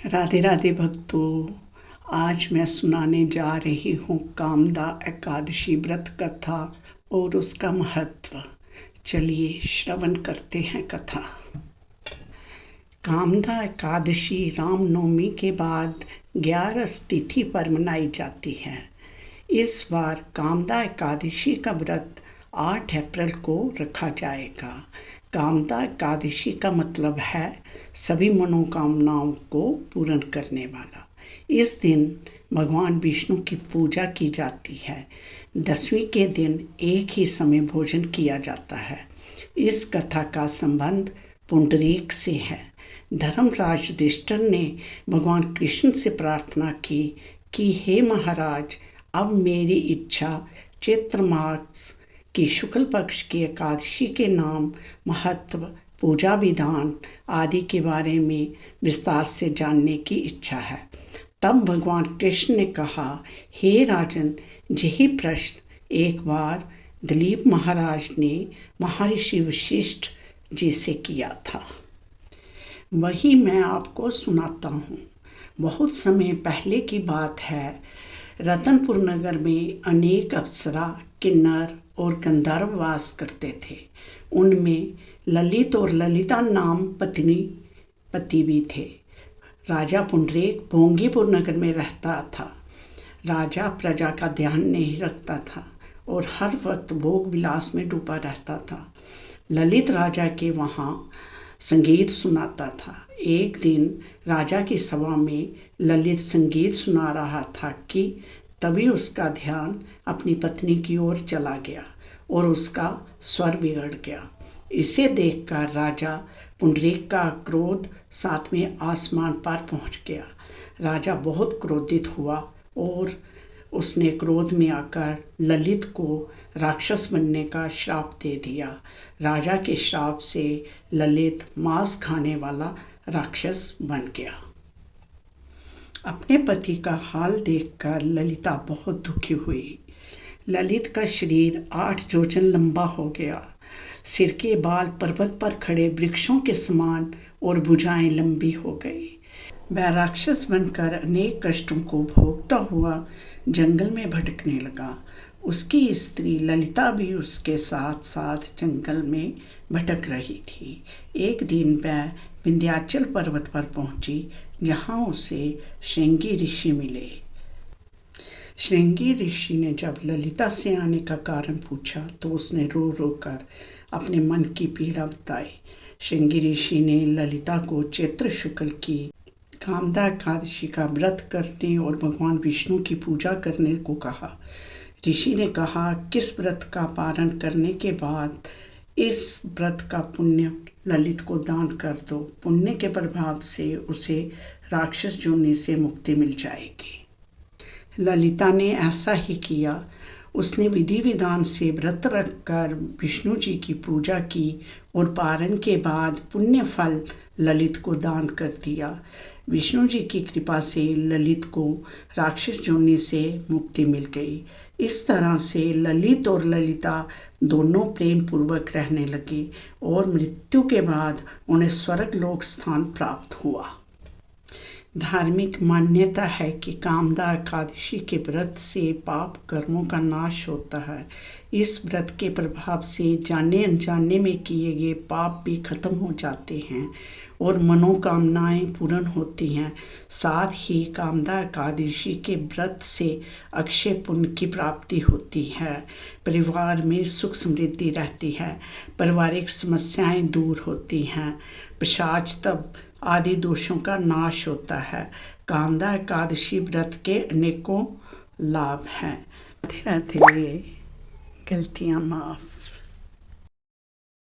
राधे राधे भक्तों। आज मैं सुनाने जा रही हूँ कामदा एकादशी व्रत कथा और उसका महत्व। चलिए श्रवण करते हैं कथा। कामदा एकादशी रामनवमी के बाद 11 तिथि पर मनाई जाती है। इस बार कामदा एकादशी का व्रत 8 अप्रैल को रखा जाएगा। कामदा एकादशी का मतलब है सभी मनोकामनाओं को पूर्ण करने वाला। इस दिन भगवान विष्णु की पूजा की जाती है। दशमी के दिन एक ही समय भोजन किया जाता है। इस कथा का संबंध पुंडरीक से है। धर्मराज युधिष्ठिर ने भगवान कृष्ण से प्रार्थना की कि हे महाराज, अब मेरी इच्छा चैत्र मास की शुक्ल पक्ष की एकादशी के नाम, महत्व, पूजा विधान आदि के बारे में विस्तार से जानने की इच्छा है। तब भगवान कृष्ण ने कहा, हे राजन, यही प्रश्न एक बार दिलीप महाराज ने महर्षि वशिष्ठ जी से किया था। वही मैं आपको सुनाता हूँ। बहुत समय पहले की बात है। रतनपुर नगर में अनेक अप्सरा, किन्नर और गंधर्व वास करते थे। उनमें ललित और ललिता नाम पति भी थे। राजा पुंडरीक भोंगीपुर नगर में रहता था। राजा प्रजा का ध्यान नहीं रखता था और हर वक्त भोग विलास में डूबा रहता था। ललित राजा के वहाँ संगीत सुनाता था। एक दिन राजा की सभा में ललित संगीत सुना रहा था कि तभी उसका ध्यान अपनी पत्नी की ओर चला गया और उसका स्वर बिगड़ गया। इसे देखकर राजा पुंडरीक का क्रोध 7वें आसमान पर पहुंच गया। राजा बहुत क्रोधित हुआ और उसने क्रोध में आकर ललित को राक्षस बनने का श्राप दे दिया। राजा के श्राप से ललित मांस खाने वाला राक्षस बन गया। अपने पति का हाल देखकर ललिता बहुत दुखी हुई। ललित का शरीर 8 योजन लंबा हो गया। सिर के बाल पर्वत पर खड़े वृक्षों के समान और भुजाएं लंबी हो गई। वह राक्षस बनकर अनेक कष्टों को भोगता हुआ जंगल में भटकने लगा। उसकी स्त्री ललिता भी उसके साथ साथ जंगल में भटक रही थी। एक दिन वह विंध्याचल पर्वत पर पहुंची, जहां उसे श्रृंगी ऋषि मिले। श्रृंगी ऋषि ने जब ललिता से आने का कारण पूछा तो उसने रो रो कर अपने मन की पीड़ा बताई। श्रृंगी ऋषि ने ललिता को चैत्र शुक्ल की कामदा एकादशी का व्रत करने और भगवान विष्णु की पूजा करने को कहा। ऋषि ने कहा, किस व्रत का पारण करने के बाद इस व्रत का पुण्य ललित को दान कर दो। पुण्य के प्रभाव से उसे राक्षस योनि से मुक्ति मिल जाएगी। ललिता ने ऐसा ही किया। उसने विधि विधान से व्रत रखकर विष्णु जी की पूजा की और पारण के बाद पुण्य फल ललित को दान कर दिया। विष्णु जी की कृपा से ललित को राक्षस योनि से मुक्ति मिल गई। इस तरह से ललित और ललिता दोनों प्रेम पूर्वक रहने लगे और मृत्यु के बाद उन्हें स्वर्ग लोक स्थान प्राप्त हुआ। धार्मिक मान्यता है कि कामदा एकादशी के व्रत से पाप कर्मों का नाश होता है। इस व्रत के प्रभाव से जाने अनजाने में किए गए पाप भी खत्म हो जाते हैं और मनोकामनाएं पूर्ण होती हैं। साथ ही कामदा एकादशी के व्रत से अक्षय पुण्य की प्राप्ति होती है। परिवार में सुख समृद्धि रहती है। पारिवारिक समस्याएं दूर होती हैं। पिशाच आदि दोषों का नाश होता है। कामदा एकादशी व्रत के अनेकों लाभ हैं। राधे राधे। गलतियाँ माफ।